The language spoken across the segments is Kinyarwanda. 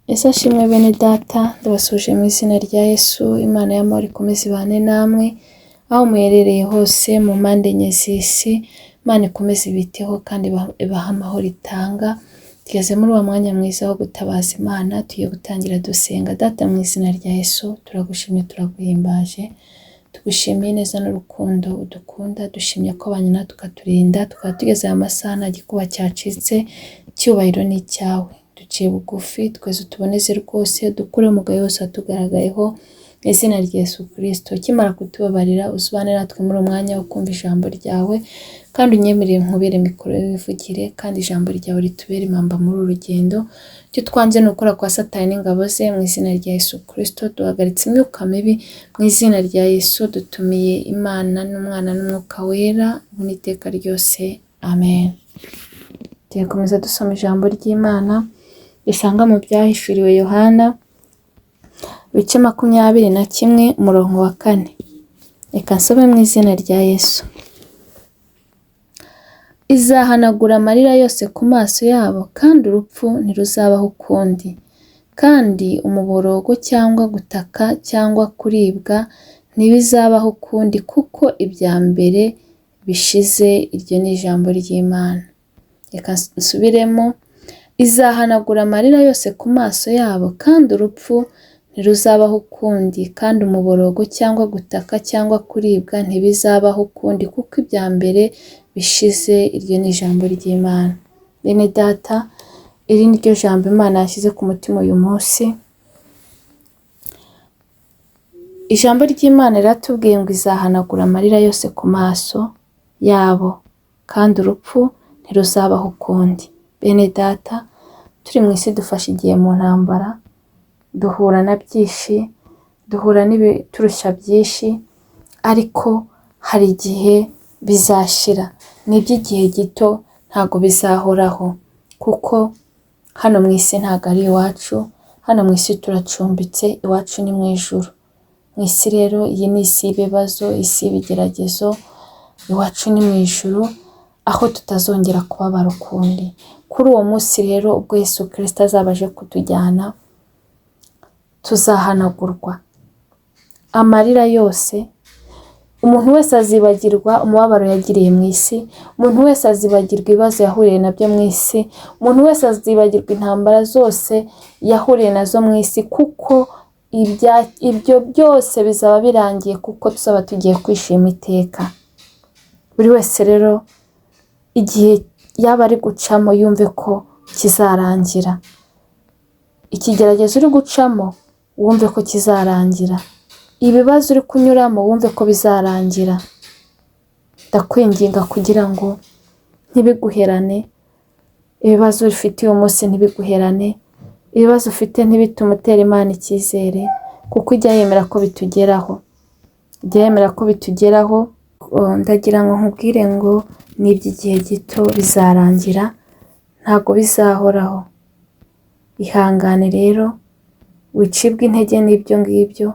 Ese ashimwe bene data, ndabasuje mu izina rya Yesu. Imana y'amahoro ikomeze ibane namwe aho muherereye hose mu mpande enye z'isi. Imana ikomeze ibiteho kandi ibaha amahoro itanga. Tugeze muri uwo mwanya mwiza wo gutabaza Imana, tugiye gutangira dusenga. Data, mu izina rya Yesu turagushimye, turaguhimbaje, tugushimiye neza n'urukundo udukunda. Dushimye ko abanye natwe ukaturinda, tukaba tugeze aya masaha nta gikuba cyacitse. Icyubahiro ni icyawe. Duciye bugufi twese utuboneze rwose, dukure umugayo wose watugaragayeho mu izina rya Yesu Kristo. Ukimara kutubabarira uzubane natwe muri umwanya wo kumva ijambo ryawe, kandi unyemerere nkubere mikoro wivugire, kandi ijambo ryawe ritubere impamba muri uru rugendo. Icyo twanze ni ukora kwa Satani n'ingabo ze, mu izina rya Yesu Kristo. Duhagaritse imyuka mibi mu izina rya Yesu. Dutumiye Imana n'Umwana n'Umwuka wera mu iteka ryose, amen. Tugikomeza dusoma ijambo ry'Imana dusanga mu byahishuriwe Yohana ibice 21 umurongo wa 4. Reka nsome mu izina rya Yesu. Izahanagura amarira yose ku maso yabo, kandi urupfu ntiruzabaho ukundi, kandi umuborogo cyangwa gutaka cyangwa kuribwa ntibizabaho ukundi, kuko ibya mbere bishize. Iryo ni ijambo ry'Imana. Reka nsubiremo. Izahanagura amarira yose ku maso yabo, kandi urupfu ntiruzabaho ukundi, kandi umuborogo cyangwa gutaka cyangwa kuribwa ntibizabaho ukundi, kuko ibya mbere bishize. Iryo ni ijambo ry'Imana. Bene data, iri ni ryo jambo Imana yashyize ku mutima uyu munsi. Ijambo ry'Imana riratubwiye ngo izahanagura amarira yose ku maso yabo, kandi urupfu ntiruzabaho ukundi. Bene data, turi mu isi dufashe igihe mu ntambara, duhura na byinshi, duhura n'ibiturusha byinshi, ariko hari igihe bizashira. Ni iby'igihe gito, ntago bizahoraho, kuko hano mu isi ntago ari iwacu. Hano mu isi turacumbitse, iwacu ni mu ijuru. Mu isi rero, iyi ni isi y'ibibazo, isi y'ibigeragezo. Iwacu ni mu ijuru, aho tutazongera kubabara ukundi. Kuri uwo munsi rero, ubwo Yesu Kristo azaba aje kutujyana, tuzahanagurwa amarira yose. Umuntu wese azibagirwa umubabaro yagiriye mu isi. Umuntu wese azibagirwa ibibazo yahuriye nabyo mu isi. Umuntu wese azibagirwa intambara zose yahuriye nazo mu isi, kuko ibyo byose bizaba birangiye, kuko tuzaba tugiye kwishima iteka. Buri wese rero igihe yaba ari gucamo yumve ko kizarangira. Ikigeragezo uri gucamo wumve ko kizarangira. Ibibazo uri kunyuramo wumve ko bizarangira. Ndakwinginga kugira ngo ntibiguherane. Ibibazo ufite uyu munsi ntibiguherane. Ibibazo ufite ntibitume utera Imana icyizere, kuko ijya yemera ko bitugeraho. Ijya yemera ko bitugeraho. Ndagira ngo nkubwire ngo ni iby'igihe gito, bizarangira, ntago bizahoraho. Ihangane rero, wicibwa intege n'ibyo ngibyo,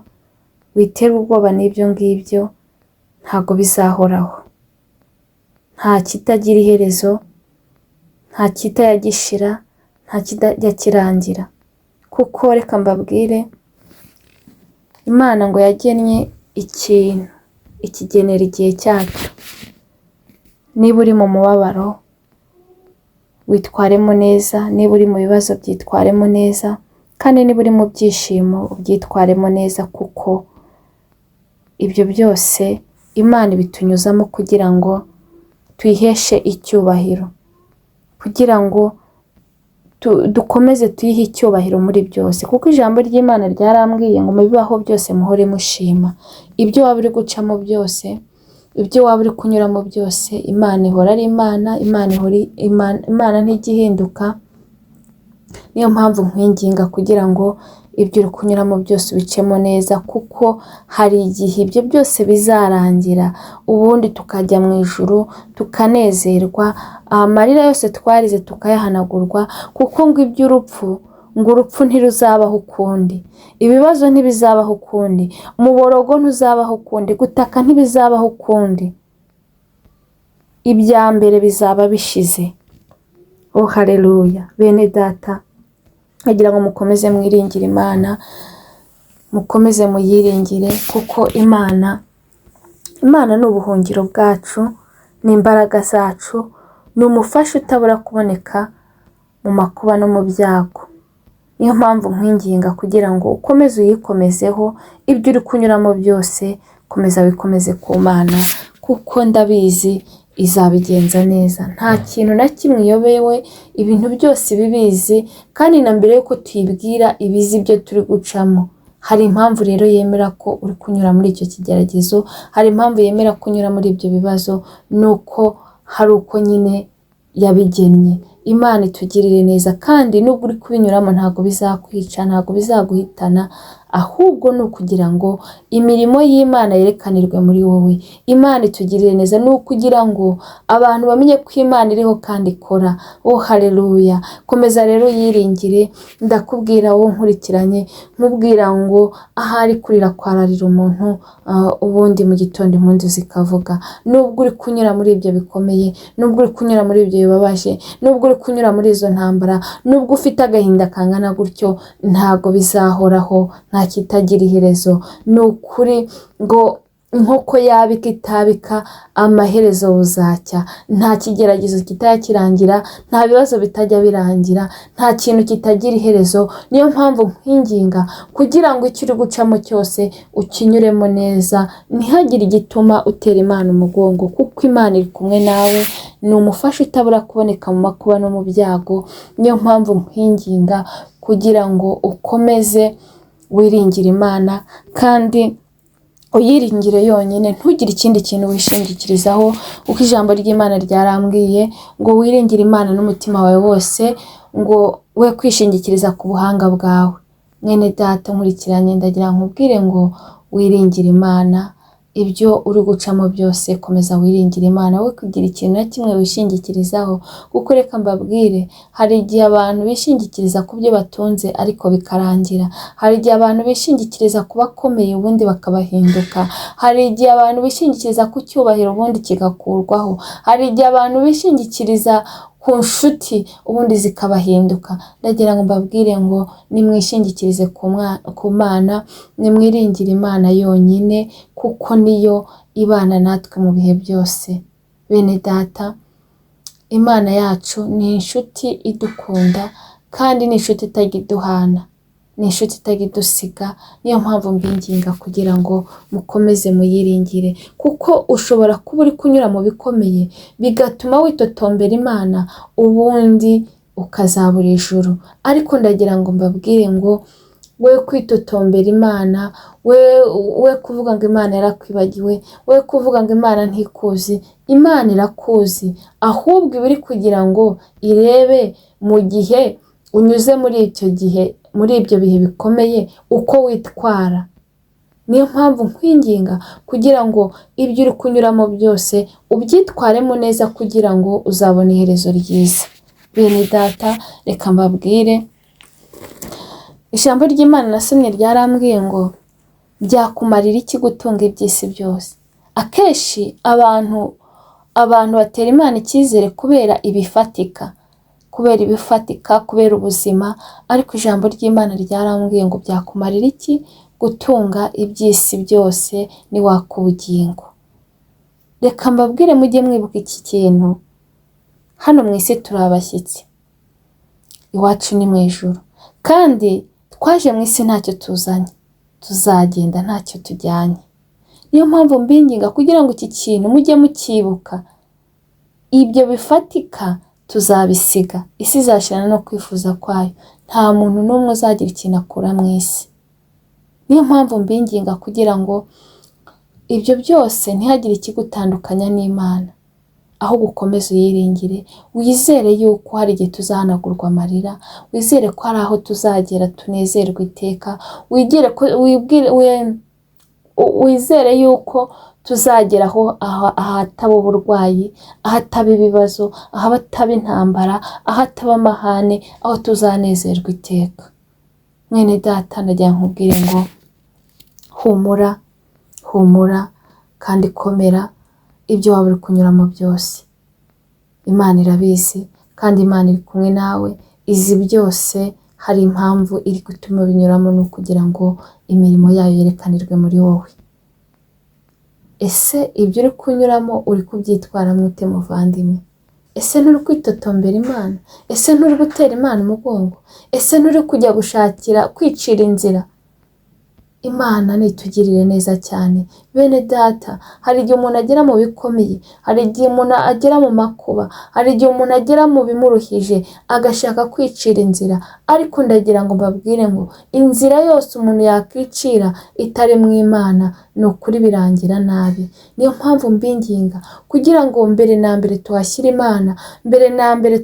witerwa ubwoba n'ibyo ngibyo, ntago bizahoraho. Nta kitagira iherezo, nta kitajya gishira, nta kitajya kirangira. Kuko reka mbabwire, Imana ngo yagennye ikintu, ikigenera igihe cyacyo. Niba uri mu mubabaro, witwaremo neza. Niba uri mu bibazo, byitwaremo neza. Kandi niba uri mu byishimo, ubyitwaremo neza, kuko ibyo byose Imana ibitunyuzamo kugira ngo tuyiheshe icyubahiro, kugira ngo dukomeze tuyihe icyubahiro muri byose. Kuko ijambo ry'Imana ryarambwiye ngo mu bibaho byose muhore mushima. Ibyo waba uri gucamo byose, ibyo waba uri kunyuramo byose, Imana ihora ari Imana. Imana ntijya ihinduka. Niyo mpamvu nkwinginga kugira ngo ibyo uri kunyuramo byose ubicemo neza, kuko hari igihe ibyo byose bizarangira, ubundi tukajya mu ijuru tukanezerwa. Amarira yose twarize tukayahanagurwa, kuko ngo iby'urupfu, ngo urupfu ntiruzabaho ukundi, ibibazo ntibizabaho ukundi, umuborogo ntuzabaho ukundi, gutaka ntibizabaho ukundi. Ibya mbere bizaba bishize. Oh haleluya. Bene data, kugira ngo mukomeze mwiringire Imana, mukomeze muyiringire, kuko Imana ni ubuhungiro bwacu, ni imbaraga zacu, ni umufasha utabura kuboneka mu makuba no mu byago. Niyo mpamvu nkwinginga kugira ngo ukomeze uyikomezeho, ibyo uri kunyuramo byose komeza wikomeze ku Mana, kuko ndabizi izabigenza neza. Nta kintu na kimwe iyobewe, ibintu byose ibibizi, kandi na mbere yuko tuyibwira ibizi ibyo turi gucamo. Hari impamvu rero yemera ko uri kunyura muri icyo kigeragezo, hari impamvu yemera kunyura muri ibyo bibazo, nuko hari uko nyine yabigennye. Imana itugirire neza, kandi nubwo uri kubinyuramo ntabwo bizakwica, ntabwo bizaguhitana, ahubwo ni ukugira ngo imirimo y'Imana yerekanirwe muri wowe. Imana itugirire neza, ni ukugira ngo abantu bamenye ko Imana iriho kandi ikora. Haleluya! Komeza rero yiringire. Ndakubwira wowe nkurikiranye, nkubwira ngo ahari kurira kwararira umuntu, ubundi mu gitondo impundu zikavuga. Nubwo uri kunyura muri ibyo bikomeye, nubwo uri kunyura muri ibyo bibabaje, nubwo uri kunyura muri izo ntambara, nubwo ufite agahinda kangana gutyo, ntago bizahoraho, nta kitagira iherezo. Ni ukuri ngo inkoko yabika itabika, amaherezo buzacya. Nta kigeragezo kitajya kirangira, nta bibazo bitajya birangira, nta kintu kitagira iherezo. Niyo mpamvu nkwinginga kugira ngo icyo uri gucamo cyose ukinyuremo neza, ntihagire igituma utera Imana umugongo, kuko Imana iri kumwe nawe, ni umufasha utabura kuboneka mu makuba no mu byago. Niyo mpamvu nkwinginga kugira ngo ukomeze wiringire Imana, kandi uyiringire yonyine, ntugire ikindi kintu wishingikirizaho, kuko ijambo ry'Imana ryarambwiye ngo wiringire Imana n'umutima wawe wose, ngo we kwishingikiriza ku buhanga bwawe. Mwene data nkurikiranye, ndagira nkubwire ngo wiringire Imana. Ibyo uri gucamo byose komeza wiringire Imana, we kugira ikintu na kimwe wishingikirizaho, kuko reka mbabwire, hari igihe abantu bishingikiriza ku byo batunze ariko bikarangira. Hari igihe abantu bishingikiriza ku bakomeye ubundi bakabahinduka. Hari igihe abantu bishingikiriza ku cyubahiro ubundi kigakurwaho. Hari igihe abantu bishingikiriza ku nshuti ubundi zikabahinduka. Ndagira ngo mbabwire ngo nimwishingikirize ku Mana, nimwiringire Imana yonyine, kuko niyo ibana natwe mu bihe byose. Bene data, Imana yacu ni inshuti idukunda, kandi ni inshuti itajya iduhana, ni inshuti itajya idusiga. Niyo mpamvu mbinginga kugira ngo mukomeze muyiringire, kuko ushobora kuba uri kunyura mu bikomeye bigatuma witotombera Imana, ubundi ukazabura ijuru. Ariko ndagira ngo mbabwire ngo we kwitotombera Imana, we kuvuga ngo Imana yarakwibagiwe, we kuvuga ngo Imana ntikuzi. Imana irakuzi, ahubwo ibiri kugira ngo irebe mu gihe unyuze muri icyo gihe, muri ibyo bihe bikomeye, uko witwara. Niyo mpamvu nkwinginga kugira ngo ibyo uri kunyuramo byose ubyitwaremo neza, kugira ngo uzabone iherezo ryiza. Bene data, reka mbabwire, ijambo ry'Imana nasomye ryarambwiye ngo byakumarira iki gutunga iby'isi byose. Akenshi abantu batera Imana icyizere kubera ibifatika, kubera ubuzima, ariko ijambo ry'Imana ryarambwiye ngo byakumarira iki gutunga iby'isi byose niwaka ubugingo. Reka mbabwire mujye mwibuka iki kintu, hano mu isi turi abashyitsi, iwacu ni mu ijuru, kandi twaje mu isi ntacyo tuzanye, tuzagenda ntacyo tujyanye. Niyo mpamvu mbinginga kugira ngo iki kintu mujye mukibuka. Ibyo bifatika tuzabisiga, isi izashirana no kwifuza kwayo, nta muntu n'umwe uzagira ikintu akura mu isi. Niyo mpamvu mbinginga kugira ngo ibyo byose ntihagire ikigutandukanya n'Imana, aho gukomeza uyiringire, wizere yuko hari igihe tuzahanagurwa amarira, wizere ko hari aho tuzagera tunezerwe iteka, wizere yuko tuzagera aho ahataba uburwayi, ahataba ibibazo, ahataba intambara, ahataba amahane, aho tuzanezerwa iteka. Mwene data, ndagira nkubwire ngo humura kandi komera. Ibyo waba uri kunyuramo byose Imana irabizi, kandi Imana iri kumwe nawe, izi byose hari impamvu iri gutuma binyuramo, ni ukugira ngo imirimo yayo yerekanirwe muri wowe. Ese ibyo uri kunyuramo uri kubyitwaramo ute muvandimwe? Ese nturi kwitotombera Imana? Ese nturi gutera Imana umugongo? Ese nturi kujya gushakira kwicira inzira? Imana nitugirire neza cyane. Bene data, hari igihe umuntu agera mu bikomeye, hari igihe umuntu agera mu makuba, hari igihe umuntu agera mu bimuruhije agashaka kwicira inzira, ariko ndagira ngo mbabwire ngo inzira yose umuntu yakwicira itari mu Imana ni ukuri birangira nabi. Niyo mpamvu mbinginga kugira ngo mbere na mbere tuhashyire Imana, mbere na mbere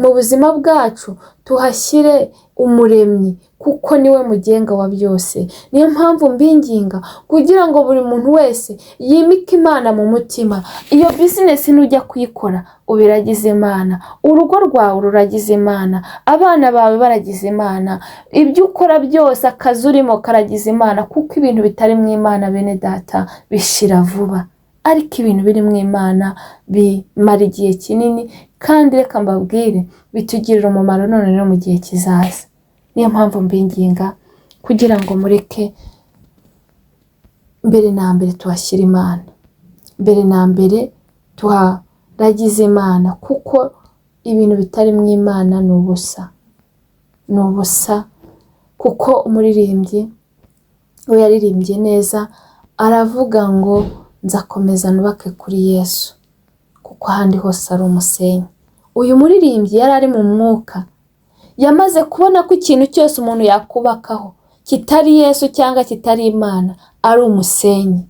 mu buzima bwacu tuhashyire Umuremyi, kuko niwe mugenga wa byose. Niyo mpamvu mbinginga kugira ngo buri muntu wese yimike Imana mu mutima. Iyo bizinesi nujya kuyikora ubiragize Imana, urugo rwawe ruragize Imana, abana bawe baragize Imana, ibyo ukora byose, akazi urimo karagize Imana, kuko ibintu bitari mu Imana bene data bishira vuba, ariko ibintu biri mu Imana bimara igihe kinini, kandi reka mbabwire bitugirira umumaro none no mu gihe kizaza. Niyo mpamvu mbinginga kugira ngo mureke mbere na mbere tuhashyire Imana, mbere na mbere tuharagize Imana, kuko ibintu bitari mu Imana ni ubusa, ni ubusa. Kuko umuririmbyi we yaririmbye neza, aravuga ngo nzakomeza nubake kuri Yesu, kuko ahandi hose ari umusenyi. Uyu muririmbyi yari ari mu mwuka, yamaze kubona ko ikintu cyose umuntu yakubakaho kitari Yesu cyangwa kitari Imana ari umusenyi.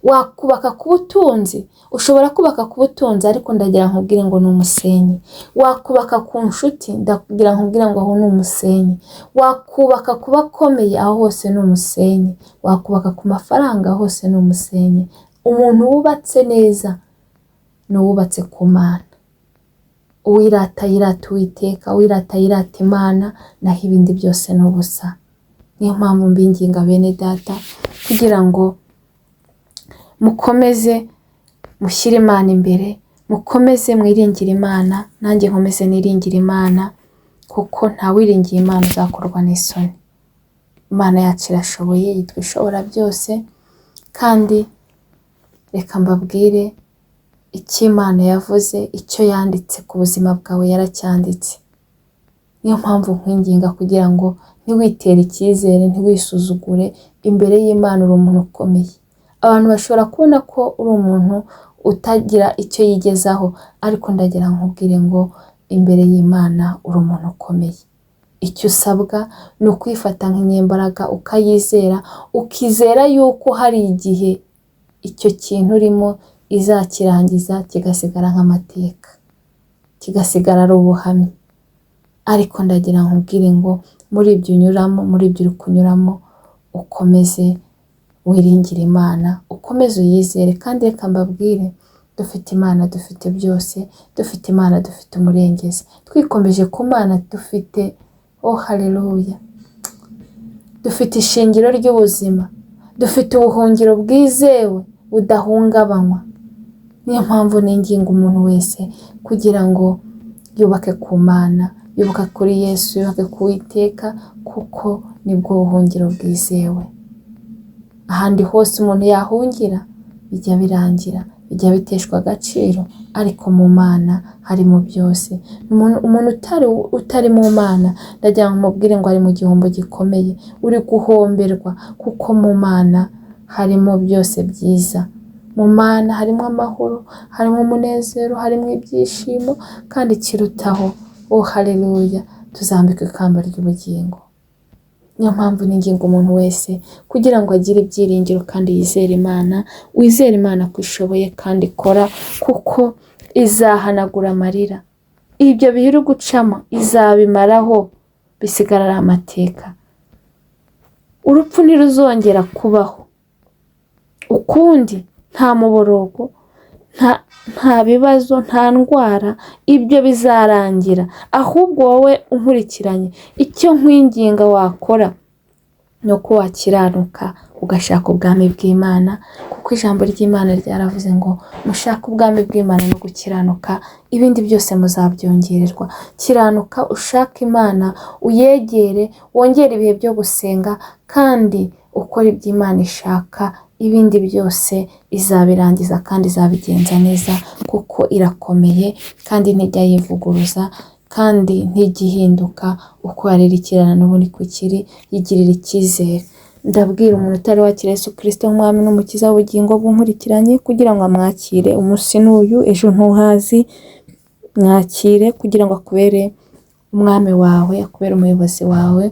Wakubaka ku butunzi, ushobora kubaka ku butunzi, ariko ndagira nkubwire ngo ni umusenyi. Wakubaka ku nshuti, ndagira nkubwire ngo aho ni umusenyi. Wakubaka ku bakomeye, aho hose ni umusenyi. Wakubaka ku mafaranga, hose ni umusenyi. Umuntu wubatse neza ni uwubatse ku Mana. Uwirata yirata Uwiteka, uwirata yirata Imana, naho ibindi byose ni ubusa. Niyo mpamvu mbinginga bene data kugira ngo mukomeze mushyire Imana imbere, mukomeze mwiringire Imana, nanjye nkomeze niringire Imana, kuko nta wiringiye Imana uzakorwa n'isoni. Imana yacu irashoboye, yitwa ishobora byose, kandi reka mbabwire icyo Imana yavuze, icyo yanditse ku buzima bwawe yaracyanditse. Niyo mpamvu nkwinginga kugira ngo ntiwitere icyizere, ntiwisuzugure. Imbere y'Imana uri umuntu ukomeye. Abantu bashobora kubona ko uri umuntu utagira icyo yigezaho, ariko ndagira nkubwire ngo imbere y'Imana uri umuntu ukomeye. Icyo usabwa ni ukwifata nk'inyembaraga, ukayizera, ukizera yuko hari igihe icyo kintu urimo izakirangiza kigasigara nk'amateka, kigasigara ari ubuhamya. Ariko ndagira nkubwire ngo muri ibyo unyuramo, muri ibyo uri kunyuramo, ukomeze wiringire Imana, ukomeze uyizere. Kandi reka mbabwire, dufite Imana, dufite byose, dufite Imana, dufite umurengezi. Twikomeje ku Mana dufite, oh haleluya, dufite ishingiro ry'ubuzima, dufite ubuhungiro bwizewe budahungabanywa. Niyo mpamvu ninginga umuntu wese kugira ngo yubake ku Mana, yubake kuri Yesu, yubake ku Uwiteka, kuko nibwo buhungiro bwizewe. Ahandi hose umuntu yahungira bijya birangira, bijya biteshwa agaciro, ariko mu Mana harimo byose. Umuntu utari mu Mana, ndagira ngo mubwire ngo ari mu gihombo gikomeye, uri guhomberwa, kuko mu Mana harimo byose byiza. Mu Mana harimo amahoro, harimo umunezero, harimo ibyishimo, kandi kirutaho, oh haleluya, tuzambikwa ikamba ry'ubugingo. Niyo mpamvu ninginga umuntu wese kugira ngo agire ibyiringiro kandi yizere Imana. Wizere Imana ko ishoboye kandi ikora, kuko izahanagura amarira. Ibyo bihe uri gucamo izabimaraho, bisigara ari amateka. Urupfu ntiruzongera kubaho ukundi, nta muborogo, nta bibazo, nta ndwara. Ibyo bizarangira. Ahubwo wowe unkurikiranye, icyo nkwinginga wakora no ko wakiranuka ugashaka ubwami bw'Imana, kuko ijambo ry'Imana ryaravuze ngo mushake ubwami bw'Imana no gukiranuka, ibindi byose muzabyongererwa. Kiranuka, ushake Imana, uyegere, wongere ibihe byo gusenga, kandi ukora ibyo Imana ishaka, ibindi byose izabirangiza kandi izabigenza neza, kuko irakomeye kandi ntijya yivuguruza kandi ntigihinduka, uko yaririkirana n'ubu niko ikiri, yigirira icyizere. Ndabwira umuntu utari wakira Yesu Kristo nk'umwami n'umukiza w'ubugingo bunkurikiranye kugira ngo amwakire. Umunsi n'uyu, ejo ntuhazi. Mwakire kugira ngo akubere umwami wawe, akubere umuyobozi wawe,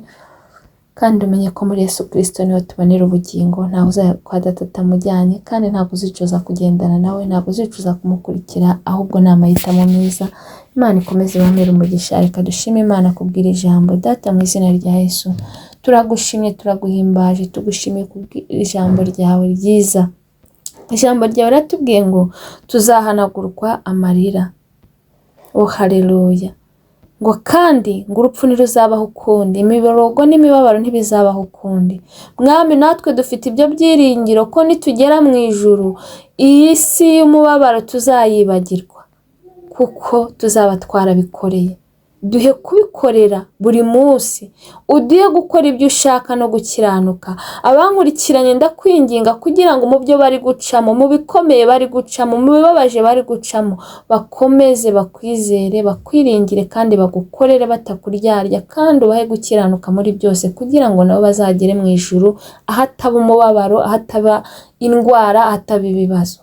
kandi umenye ko muri Yesu Kristo niho tubonera ubugingo. Ntabwo uzajya kwa Data atamujyanye, kandi ntabwo uzicuza kugendana nawe, ntabwo uzicuza kumukurikira, ahubwo ni amahitamo meza. Imana ikomeze ibamere umugisha. Reka dushime Imana kubwira ijambo. Data, mu izina rya Yesu, turagushimye, turaguhimbaje, tugushimiye kubwira ijambo ryawe ryiza. Ijambo ryawe ratubwiye ngo tuzahanagurwa amarira. Oh haleluya. Ngo kandi ngo urupfu ntiruzabaho ukundi, imiborogo n'imibabaro ntibizabaho ukundi. Mwami, natwe dufite ibyo byiringiro ko nitugera mu ijuru, iyi si y'umubabaro tuzayibagirwa, kuko tuzaba twarabikoreye. Duhe kubikorera buri munsi, uduhe gukora ibyo ushaka no gukiranuka. Abankurikiranye ndakwinginga kugira ngo mu byo bari gucamo, mu bikomeye bari gucamo, mu bibabaje bari gucamo, bakomeze bakwizere, bakwiringire kandi bagukorere batakuryarya, kandi ubahe gukiranuka muri byose, kugira ngo nabo bazagere mu ijuru ahataba umubabaro, ahataba indwara, ahataba ibibazo.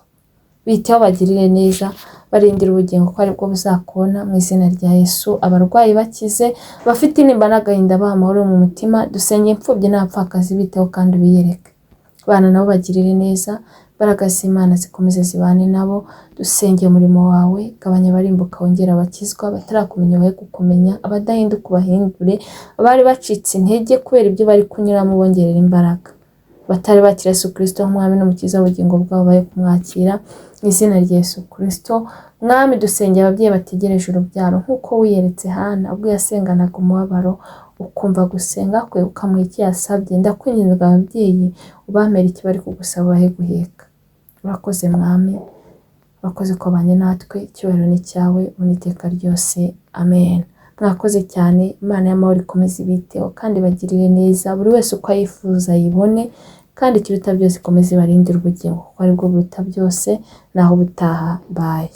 Biteho, bagirire neza, barindira ubugingo ko aribwo buzakubona, mu izina rya Yesu. Abarwayi bakize, bafite intimba n'agahinda baha amahoro mu mutima. Dusenge imfubyi n'abapfakazi, biteho kandi ubiyereke. Bana nabo bagirire neza, imbaraga z'Imana zikomeze zibane nabo. Dusenge umurimo wawe, gabanya abarimbuka, wongera abakizwa, batarakumenya bahe kukumenya, abadahinduka ubahindure, abari bacitse intege kubera ibyo bari kunyuramo bongerera imbaraga. Batari bakira Yesu Kristo nk'umwami n'umukiza w'ubugingo bwabo bahe kumwakira, mu izina rya Yesu Kristo. Mwami, dusengera ababyeyi bategereje urubyaro, nk'uko wiyeretse Hana ubwo yasenganaga umubabaro, ukumva gusenga kwe, ukamuha icyo yasabye. Ndakwinginga ababyeyi ubamere icyo bari kugusaba, bahe guheka. Urakoze Mwami, urakoze ko banye natwe, icyubahiro ni cyawe uniteka ryose. Amen. Mwakoze cyane. Imana y'amahoro ikomeze ibiteho kandi bagirire neza, buri wese uko ayifuza yibone, kandi ikiruta byose ikomeze ibarindire ubugingo, kuko aribwo buruta byose. Naho ubutaha. Bye.